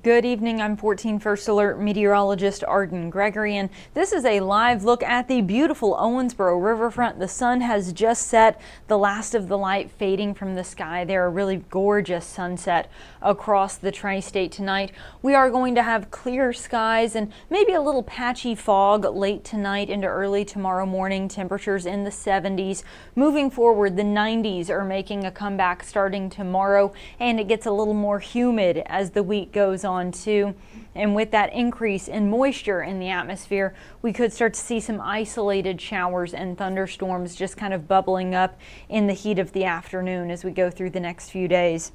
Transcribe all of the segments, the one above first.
Good evening, I'm 14 First Alert meteorologist Arden Gregory, and this is a live look at the beautiful Owensboro riverfront. The sun has just set, the last of the light fading from the sky there. A really gorgeous sunset across the tri-state tonight. We are going to have clear skies and maybe a little patchy fog late tonight into early tomorrow morning. Temperatures in the 70s. Moving forward, the 90s are making a comeback starting tomorrow, and it gets a little more humid as the week goes on too. And with that increase in moisture in the atmosphere, we could start to see some isolated showers and thunderstorms just kind of bubbling up in the heat of the afternoon as we go through the next few days.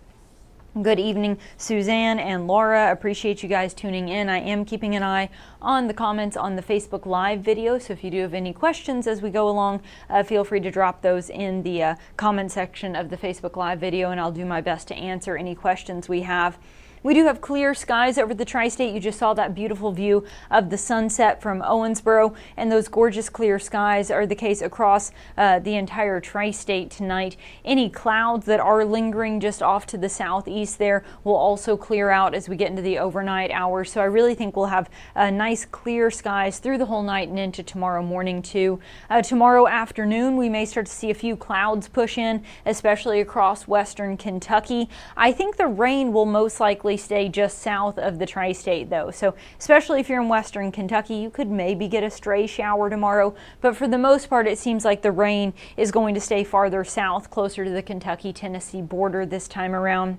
Good evening, Suzanne and Laura. Appreciate you guys tuning in. I am keeping an eye on the comments on the Facebook Live video, so if you do have any questions as we go along, feel free to drop those in the comment section of the Facebook Live video, and I'll do my best to answer any questions we have. We do have clear skies over the tri-state. You just saw that beautiful view of the sunset from Owensboro, and those gorgeous clear skies are the case across the entire tri-state tonight. Any clouds that are lingering just off to the southeast there will also clear out as we get into the overnight hours. So I really think we'll have nice clear skies through the whole night and into tomorrow morning too. Tomorrow afternoon, we may start to see a few clouds push in, especially across western Kentucky. I think the rain will most likely stay just south of the tri-state though, so especially if you're in western Kentucky, you could maybe get a stray shower tomorrow, but for the most part it seems like the rain is going to stay farther south, closer to the Kentucky-Tennessee border this time around.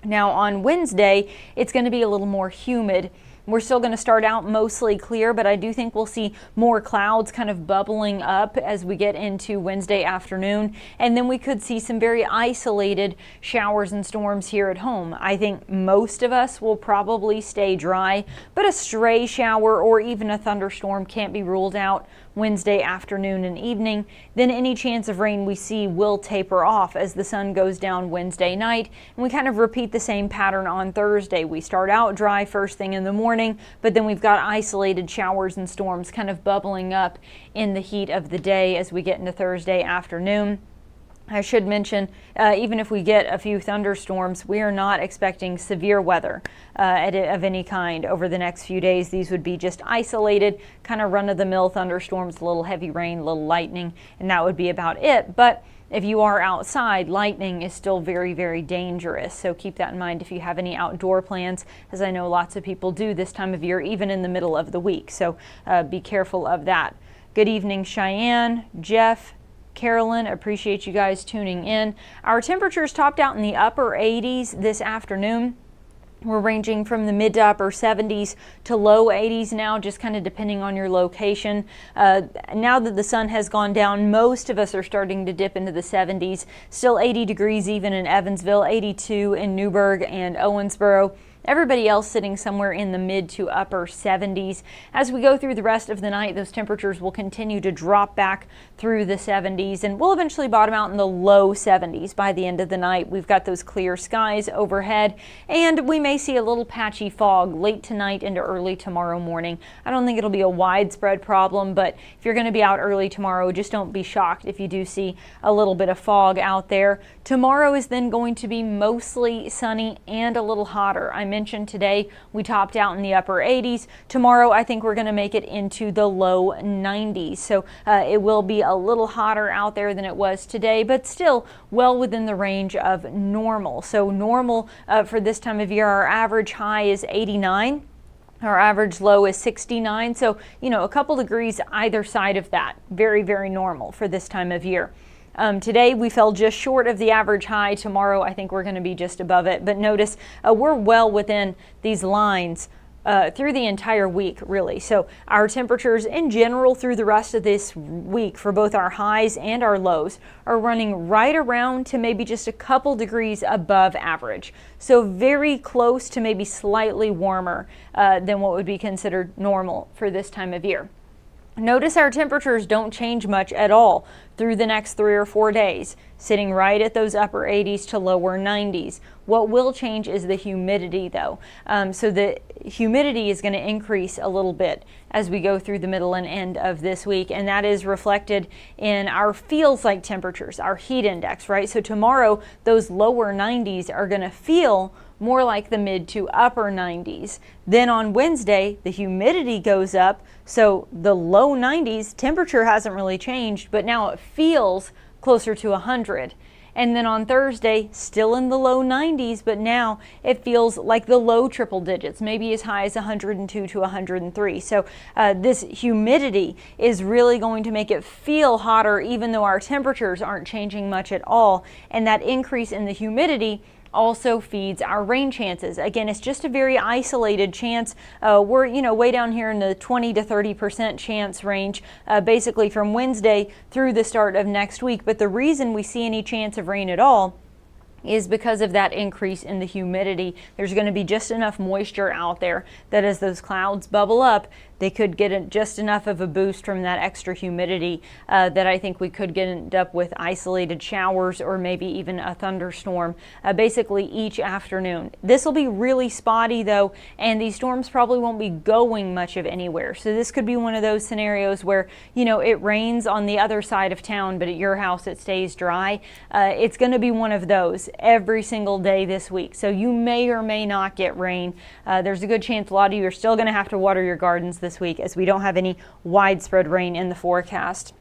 Now on Wednesday, it's going to be a little more humid. We're still going to start out mostly clear, but I do think we'll see more clouds kind of bubbling up as we get into Wednesday afternoon. And then we could see some very isolated showers and storms here at home. I think most of us will probably stay dry, but a stray shower or even a thunderstorm can't be ruled out Wednesday afternoon and evening. Then any chance of rain we see will taper off as the sun goes down Wednesday night. And we kind of repeat the same pattern on Thursday. We start out dry first thing in the morning, but then we've got isolated showers and storms kind of bubbling up in the heat of the day as we get into Thursday afternoon. I should mention, even if we get a few thunderstorms, we are not expecting severe weather of any kind over the next few days. These would be just isolated, kind of run-of-the-mill thunderstorms, a little heavy rain, a little lightning, and that would be about it. But if you are outside, lightning is still very, very dangerous. So keep that in mind if you have any outdoor plans, as I know lots of people do this time of year, even in the middle of the week. So be careful of that. Good evening, Cheyenne, Jeff, Carolyn, appreciate you guys tuning in. Our temperatures topped out in the upper 80s this afternoon. We're ranging from the mid to upper 70s to low 80s now, just kind of depending on your location. Now that the sun has gone down, most of us are starting to dip into the 70s. Still 80 degrees even in Evansville, 82 in Newburgh and Owensboro. Everybody else sitting somewhere in the mid to upper 70s. As we go through the rest of the night, those temperatures will continue to drop back through the 70s, and we'll eventually bottom out in the low 70s by the end of the night. We've got those clear skies overhead, and we may see a little patchy fog late tonight into early tomorrow morning. I don't think it'll be a widespread problem, but if you're going to be out early tomorrow, just don't be shocked if you do see a little bit of fog out there. Tomorrow is then going to be mostly sunny and a little hotter. I mentioned today we topped out in the upper 80s. Tomorrow I think we're going to make it into the low 90s. So it will be a little hotter out there than it was today, but still well within the range of normal. So normal for this time of year, our average high is 89. Our average low is 69. So, you know, a couple degrees either side of that. Very, very normal for this time of year. Today we fell just short of the average high. Tomorrow I think we're going to be just above it. But notice we're well within these lines through the entire week, really. So our temperatures in general through the rest of this week for both our highs and our lows are running right around to maybe just a couple degrees above average. So very close to maybe slightly warmer than what would be considered normal for this time of year. Notice our temperatures don't change much at all through the next 3 or 4 days, sitting right at those upper 80s to lower 90s. What will change is the humidity though. So the humidity is going to increase a little bit as we go through the middle and end of this week, and that is reflected in our feels like temperatures, our heat index, right? So tomorrow those lower 90s are going to feel more like the mid to upper 90s. Then on Wednesday, the humidity goes up, so the low 90s, temperature hasn't really changed, but now it feels closer to 100. And then on Thursday, still in the low 90s, but now it feels like the low triple digits, maybe as high as 102 to 103. So this humidity is really going to make it feel hotter, even though our temperatures aren't changing much at all. And that increase in the humidity also feeds our rain chances. Again, it's just a very isolated chance. We're way down here in the 20 to 30% chance range, basically from Wednesday through the start of next week. But the reason we see any chance of rain at all is because of that increase in the humidity. There's going to be just enough moisture out there that as those clouds bubble up, they could get just enough of a boost from that extra humidity that I think we could end up with isolated showers or maybe even a thunderstorm basically each afternoon. This will be really spotty though, and these storms probably won't be going much of anywhere. So this could be one of those scenarios where, it rains on the other side of town, but at your house it stays dry. It's going to be one of those every single day this week. So you may or may not get rain. There's a good chance a lot of you are still going to have to water your gardens this week, as we don't have any widespread rain in the forecast.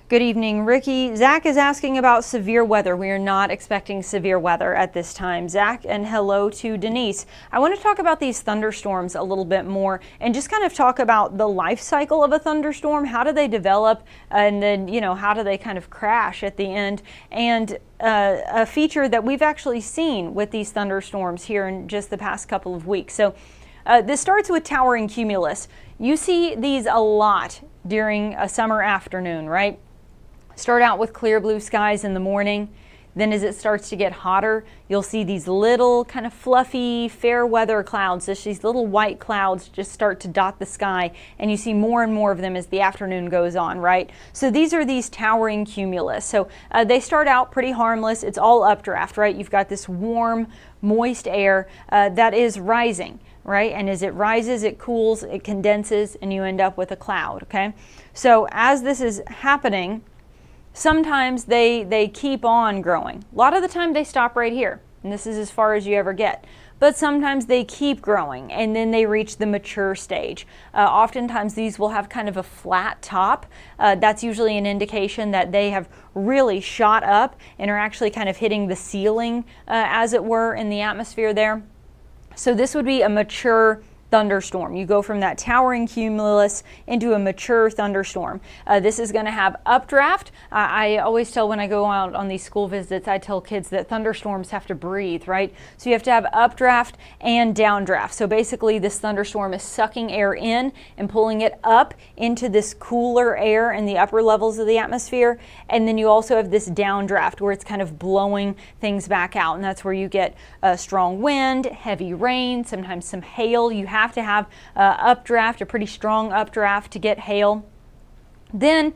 Good evening, Ricky. Zach is asking about severe weather. We are not expecting severe weather at this time. Zach, and hello to Denise. I want to talk about these thunderstorms a little bit more and just kind of talk about the life cycle of a thunderstorm. How do they develop? And then, how do they kind of crash at the end? And a feature that we've actually seen with these thunderstorms here in just the past couple of weeks. So this starts with towering cumulus. You see these a lot during a summer afternoon, right? Start out with clear blue skies in the morning. Then as it starts to get hotter, you'll see these little kind of fluffy fair weather clouds. Just these little white clouds just start to dot the sky, and you see more and more of them as the afternoon goes on, right? So these are these towering cumulus. So they start out pretty harmless. It's all updraft, right? You've got this warm, moist air that is rising, right? And as it rises, it cools, it condenses, and you end up with a cloud, okay? So as this is happening, sometimes they keep on growing. A lot of the time they stop right here, and this is as far as you ever get. But sometimes they keep growing, and then they reach the mature stage. Oftentimes these will have kind of a flat top. That's usually an indication that they have really shot up and are actually kind of hitting the ceiling, as it were, in the atmosphere there. So this would be a mature thunderstorm. You go from that towering cumulus into a mature thunderstorm. This is going to have updraft. I always tell when I go out on these school visits, I tell kids that thunderstorms have to breathe, right? So you have to have updraft and downdraft. So basically this thunderstorm is sucking air in and pulling it up into this cooler air in the upper levels of the atmosphere. And then you also have this downdraft where it's kind of blowing things back out. And that's where you get strong wind, heavy rain, sometimes some hail. You have to have updraft, a pretty strong updraft to get hail. Then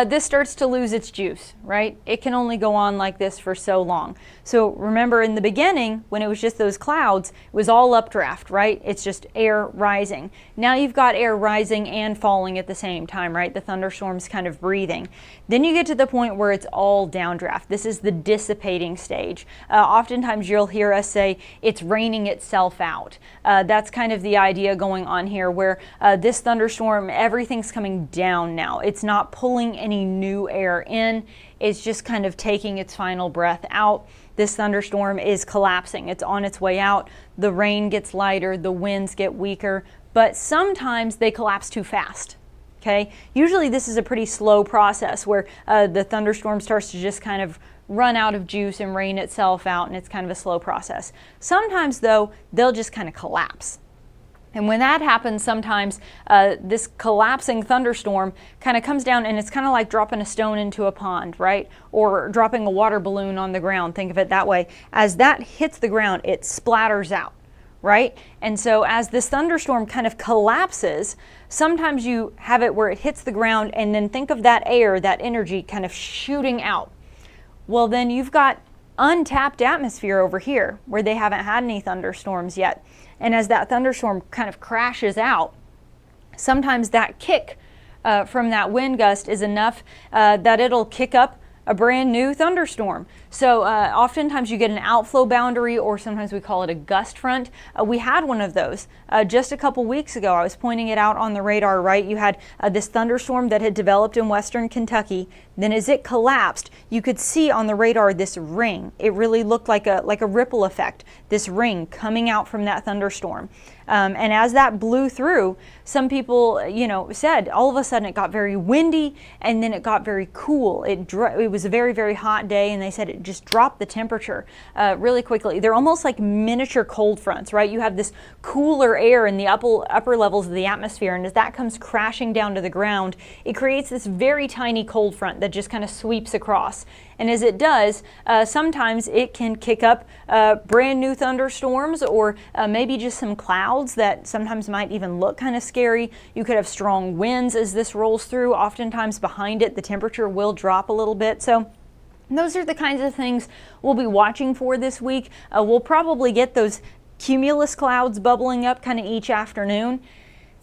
this starts to lose its juice, right? It can only go on like this for so long. So remember in the beginning, when it was just those clouds, it was all updraft, right? It's just air rising. Now you've got air rising and falling at the same time, right? The thunderstorm's kind of breathing. Then you get to the point where it's all downdraft. This is the dissipating stage. Oftentimes you'll hear us say it's raining itself out. That's kind of the idea going on here, where this thunderstorm, everything's coming down now. It's not pulling any new air in. It's just kind of taking its final breath out. This thunderstorm is collapsing. It's on its way out. The rain gets lighter, the winds get weaker, but sometimes they collapse too fast. Okay? Usually this is a pretty slow process where the thunderstorm starts to just kind of run out of juice and rain itself out, and it's kind of a slow process. Sometimes though, they'll just kind of collapse. And when that happens, sometimes this collapsing thunderstorm kind of comes down, and it's kind of like dropping a stone into a pond, right? Or dropping a water balloon on the ground. Think of it that way. As that hits the ground, it splatters out, right? And so as this thunderstorm kind of collapses, sometimes you have it where it hits the ground, and then think of that air, that energy kind of shooting out. Well, then you've got untapped atmosphere over here where they haven't had any thunderstorms yet. And as that thunderstorm kind of crashes out, sometimes that kick from that wind gust is enough that it'll kick up a brand new thunderstorm. So oftentimes you get an outflow boundary, or sometimes we call it a gust front. We had one of those just a couple weeks ago. I was pointing it out on the radar, right? You had this thunderstorm that had developed in western Kentucky. Then as it collapsed, you could see on the radar this ring. It really looked like a ripple effect, this ring coming out from that thunderstorm. And as that blew through, some people, said all of a sudden it got very windy, and then it got very cool. It was a very, very hot day, and they said it just dropped the temperature really quickly. They're almost like miniature cold fronts, right? You have this cooler air in the upper levels of the atmosphere, and as that comes crashing down to the ground, it creates this very tiny cold front that just kind of sweeps across. And as it does, sometimes it can kick up brand new thunderstorms, or maybe just some clouds that sometimes might even look kind of scary. You could have strong winds as this rolls through. Oftentimes behind it, the temperature will drop a little bit. So those are the kinds of things we'll be watching for this week. We'll probably get those cumulus clouds bubbling up kind of each afternoon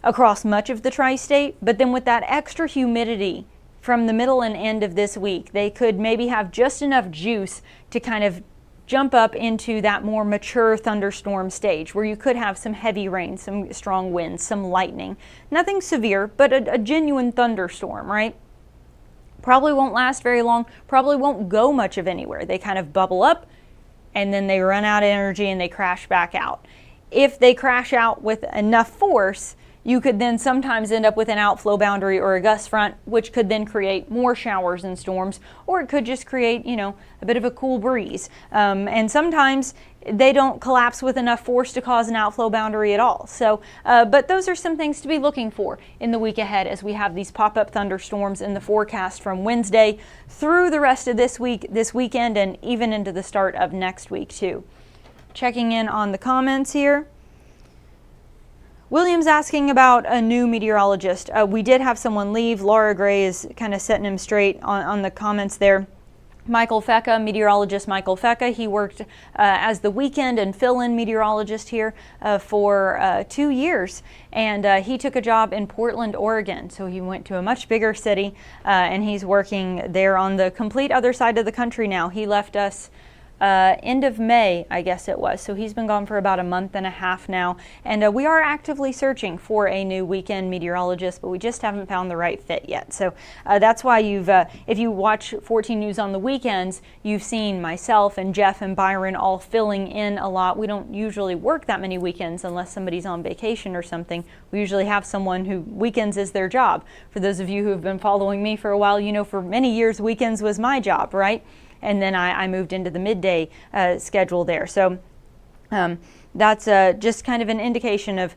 across much of the tri-state. But then with that extra humidity from the middle and end of this week, they could maybe have just enough juice to kind of jump up into that more mature thunderstorm stage, where you could have some heavy rain, some strong winds, some lightning. Nothing severe, but a genuine thunderstorm, right? Probably won't last very long, probably won't go much of anywhere. They kind of bubble up, and then they run out of energy and they crash back out. If they crash out with enough force, you could then sometimes end up with an outflow boundary or a gust front, which could then create more showers and storms, or it could just create, a bit of a cool breeze. And sometimes they don't collapse with enough force to cause an outflow boundary at all. So, but those are some things to be looking for in the week ahead, as we have these pop-up thunderstorms in the forecast from Wednesday through the rest of this week, this weekend, and even into the start of next week too. Checking in on the comments here. William's asking about a new meteorologist. We did have someone leave. Laura Gray is kind of setting him straight on the comments there. Michael Fecka, meteorologist Michael Fecka, he worked as the weekend and fill-in meteorologist here for 2 years, and he took a job in Portland, Oregon. So he went to a much bigger city, and he's working there on the complete other side of the country now. He left us end of May, I guess it was. So he's been gone for about a month and a half now. And we are actively searching for a new weekend meteorologist, but we just haven't found the right fit yet. So that's why if you watch 14 News on the weekends, you've seen myself and Jeff and Byron all filling in a lot. We don't usually work that many weekends unless somebody's on vacation or something. We usually have someone who weekends is their job. For those of you who have been following me for a while, for many years, weekends was my job, right? And then I moved into the midday schedule there. So that's just kind of an indication of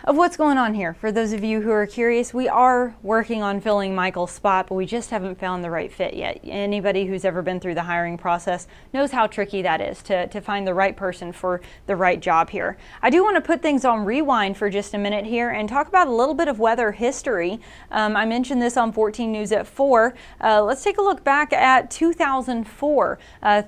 what's going on here. For those of you who are curious, we are working on filling Michael's spot, but we just haven't found the right fit yet. Anybody who's ever been through the hiring process knows how tricky that is to find the right person for the right job here. I do want to put things on rewind for just a minute here and talk about a little bit of weather history. I mentioned this on 14 News at 4. Let's take a look back at 2004.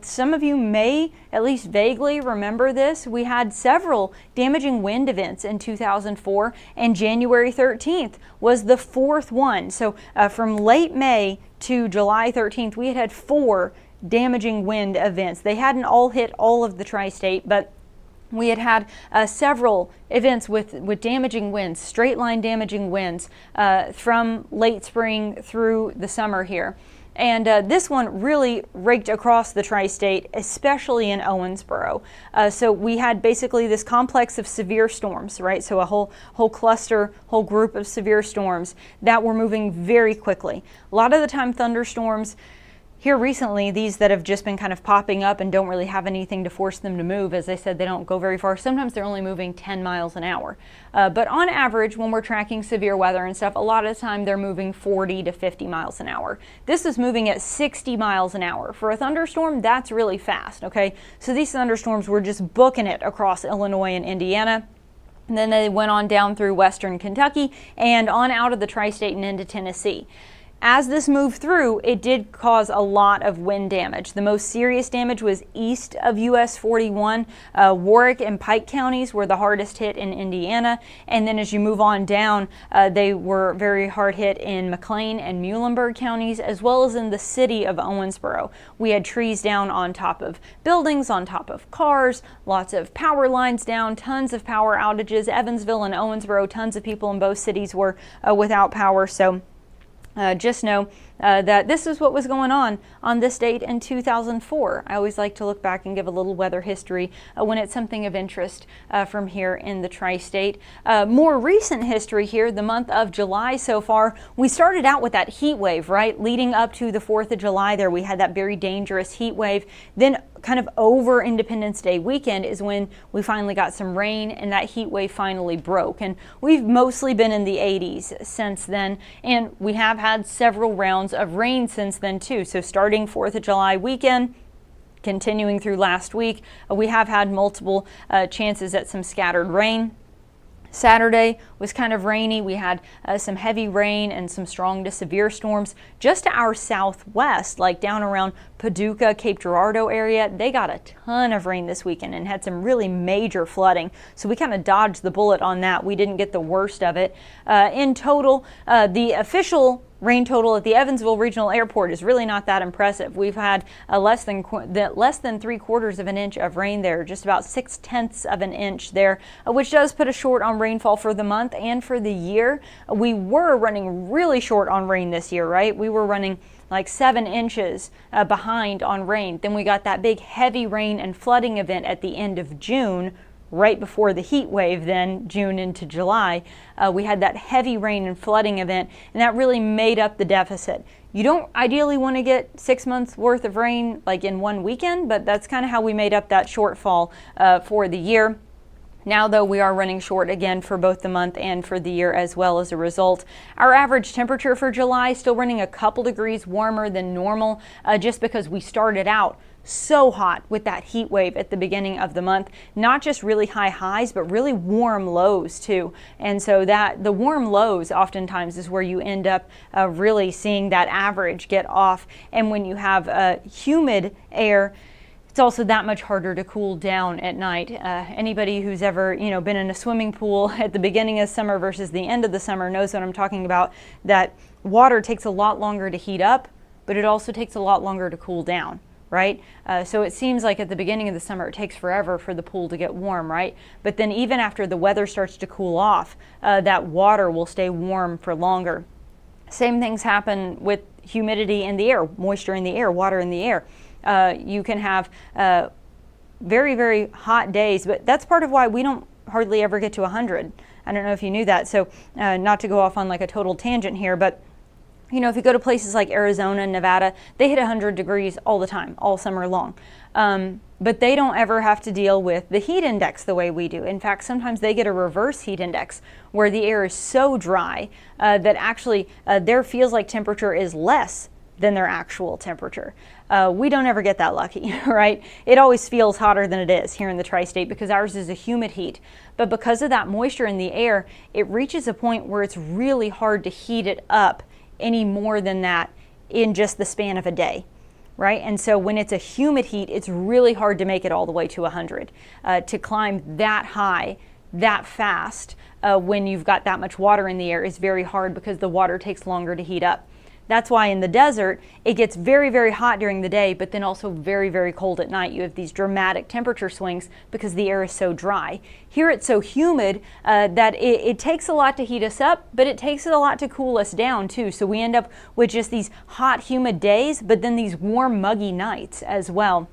Some of you may at least vaguely remember this. We had several damaging wind events in 2004. And January 13th was the fourth one. So from late May to July 13th, we had 4 damaging wind events. They hadn't all hit all of the tri-state, but we had several events with damaging winds, straight line damaging winds from late spring through the summer here. And this one really raked across the tri-state, especially in Owensboro. So we had basically this complex of severe storms, right? So a whole cluster, whole group of severe storms that were moving very quickly. A lot of the time thunderstorms here recently, these that have just been kind of popping up and don't really have anything to force them to move, as I said, they don't go very far. Sometimes they're only moving 10 miles an hour. But on average, when we're tracking severe weather and stuff, a lot of the time they're moving 40 to 50 miles an hour. This is moving at 60 miles an hour. For a thunderstorm, that's really fast, okay? So these thunderstorms were just booking it across Illinois and Indiana. And then they went on down through western Kentucky and on out of the tri-state and into Tennessee. As this moved through, it did cause a lot of wind damage. The most serious damage was east of US 41. Warwick and Pike counties were the hardest hit in Indiana. And then as you move on down, they were very hard hit in McLean and Muhlenberg counties, as well as in the city of Owensboro. We had trees down on top of buildings, on top of cars, lots of power lines down, tons of power outages. Evansville and Owensboro, tons of people in both cities were without power. So just know that this is what was going on this date in 2004. I always like to look back and give a little weather history when it's something of interest from here in the tri-state. More recent history here, the month of July so far, we started out with that heat wave, right? Leading up to the 4th of July there, we had that very dangerous heat wave. Then kind of over Independence Day weekend is when we finally got some rain and that heat wave finally broke. And we've mostly been in the 80s since then, and we have had several rounds of rain since then too. So starting 4th of July weekend, continuing through last week, we have had multiple chances at some scattered rain. Saturday was kind of rainy. We had some heavy rain and some strong to severe storms just to our southwest, like down around Paducah, Cape Girardeau area. They got a ton of rain this weekend and had some really major flooding. So we kind of dodged the bullet on that. We didn't get the worst of it. In total, the official rain total at the Evansville Regional Airport is really not that impressive. We've had less than 3/4 of an inch of rain there, just about 6/10 of an inch there, which does put us short on rainfall for the month and for the year. We were running really short on rain this year, right? We were running like 7 inches behind on rain. Then we got that big heavy rain and flooding event at the end of June, right before the heat wave, then June into July. We had that heavy rain and flooding event, and that really made up the deficit. You don't ideally want to get 6 months worth of rain like in one weekend, but that's kind of how we made up that shortfall for the year. Now, though, we are running short again for both the month and for the year as well as a result. Our average temperature for July still running a couple degrees warmer than normal, just because we started out so hot with that heat wave at the beginning of the month. Not just really high highs, but really warm lows too. And so that the warm lows oftentimes is where you end up really seeing that average get off. And when you have humid air, it's also that much harder to cool down at night. Anybody who's ever, been in a swimming pool at the beginning of summer versus the end of the summer knows what I'm talking about. That water takes a lot longer to heat up, but it also takes a lot longer to cool down, right? So it seems like at the beginning of the summer it takes forever for the pool to get warm, right? But then even after the weather starts to cool off, that water will stay warm for longer. Same things happen with humidity in the air, moisture in the air, water in the air. You can have very, very hot days, but that's part of why we don't hardly ever get to 100. I don't know if you knew that. So not to go off on like a total tangent here, but if you go to places like Arizona and Nevada, they hit 100 degrees all the time, all summer long. But they don't ever have to deal with the heat index the way we do. In fact, sometimes they get a reverse heat index where the air is so dry that actually their feels like temperature is less than their actual temperature. We don't ever get that lucky, right? It always feels hotter than it is here in the tri-state because ours is a humid heat. But because of that moisture in the air, it reaches a point where it's really hard to heat it up any more than that in just the span of a day, right? And so when it's a humid heat, it's really hard to make it all the way to 100. To climb that high, that fast, when you've got that much water in the air is very hard because the water takes longer to heat up. That's why in the desert, it gets very, very hot during the day, but then also very, very cold at night. You have these dramatic temperature swings because the air is so dry. Here it's so humid that it takes a lot to heat us up, but it takes a lot to cool us down too. So we end up with just these hot, humid days, but then these warm, muggy nights as well.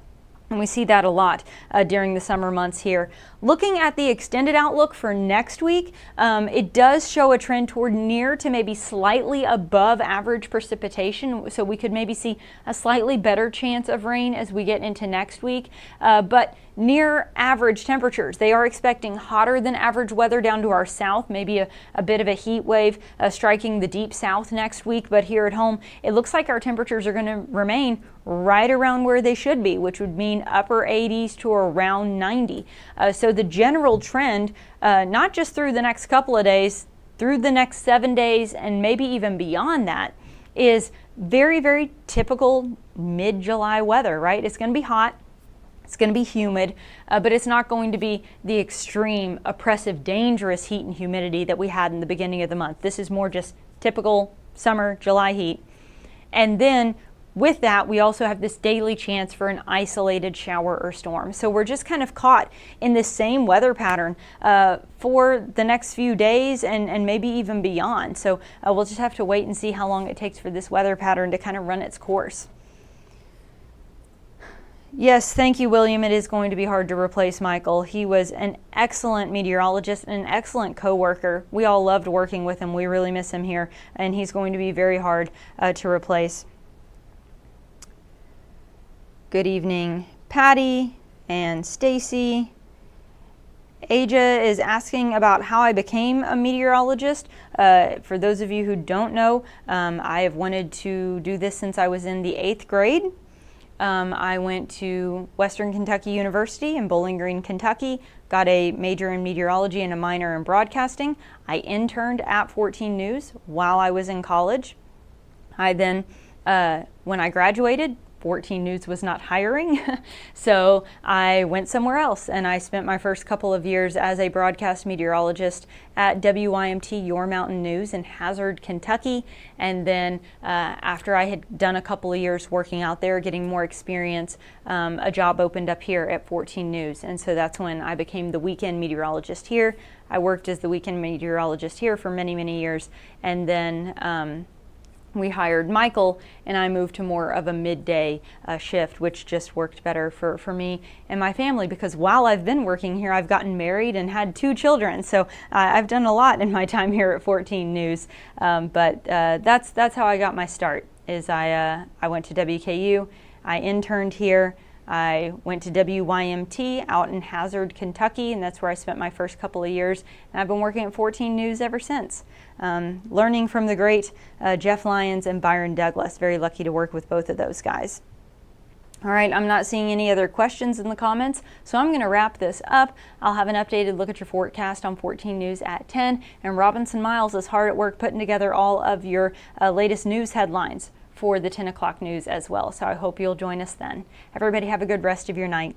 And we see that a lot during the summer months here. Looking at the extended outlook for next week, it does show a trend toward near to maybe slightly above average precipitation. So we could maybe see a slightly better chance of rain as we get into next week. But near average temperatures. They are expecting hotter than average weather down to our south, maybe a bit of a heat wave striking the deep south next week. But here at home, it looks like our temperatures are going to remain right around where they should be, which would mean upper 80s to around 90. So the general trend, not just through the next couple of days, through the next 7 days and maybe even beyond that, is very, very typical mid-July weather, right? It's going to be hot. It's going to be humid, but it's not going to be the extreme, oppressive, dangerous heat and humidity that we had in the beginning of the month. This is more just typical summer July heat. And then with that, we also have this daily chance for an isolated shower or storm. So we're just kind of caught in this same weather pattern for the next few days and maybe even beyond. So we'll just have to wait and see how long it takes for this weather pattern to kind of run its course. Yes, thank you, William. It is going to be hard to replace Michael. He was an excellent meteorologist and an excellent co-worker. We all loved working with him. We really miss him here, and he's going to be very hard to replace. Good evening, Patty and Stacy. Aja is asking about how I became a meteorologist. For those of you who don't know, I have wanted to do this since I was in the 8th grade. I went to Western Kentucky University in Bowling Green, Kentucky, got a major in meteorology and a minor in broadcasting. I interned at 14 News while I was in college. I then, when I graduated, 14 News was not hiring, so I went somewhere else, and I spent my first couple of years as a broadcast meteorologist at WYMT Your Mountain News in Hazard, Kentucky. And then after I had done a couple of years working out there, getting more experience, a job opened up here at 14 News, and so that's when I became the weekend meteorologist here. I worked as the weekend meteorologist here for many, many years, and then we hired Michael, and I moved to more of a midday shift, which just worked better for me and my family, because while I've been working here, I've gotten married and had 2 children. So I've done a lot in my time here at 14 News. But that's how I got my start. Is I went to WKU, I interned here. I went to WYMT out in Hazard, Kentucky, and that's where I spent my first couple of years. And I've been working at 14 News ever since, learning from the great Jeff Lyons and Byron Douglas. Very lucky to work with both of those guys. All right, I'm not seeing any other questions in the comments, so I'm going to wrap this up. I'll have an updated look at your forecast on 14 News at 10, and Robinson Miles is hard at work putting together all of your latest news headlines for the 10 o'clock news as well. So I hope you'll join us then. Everybody have a good rest of your night.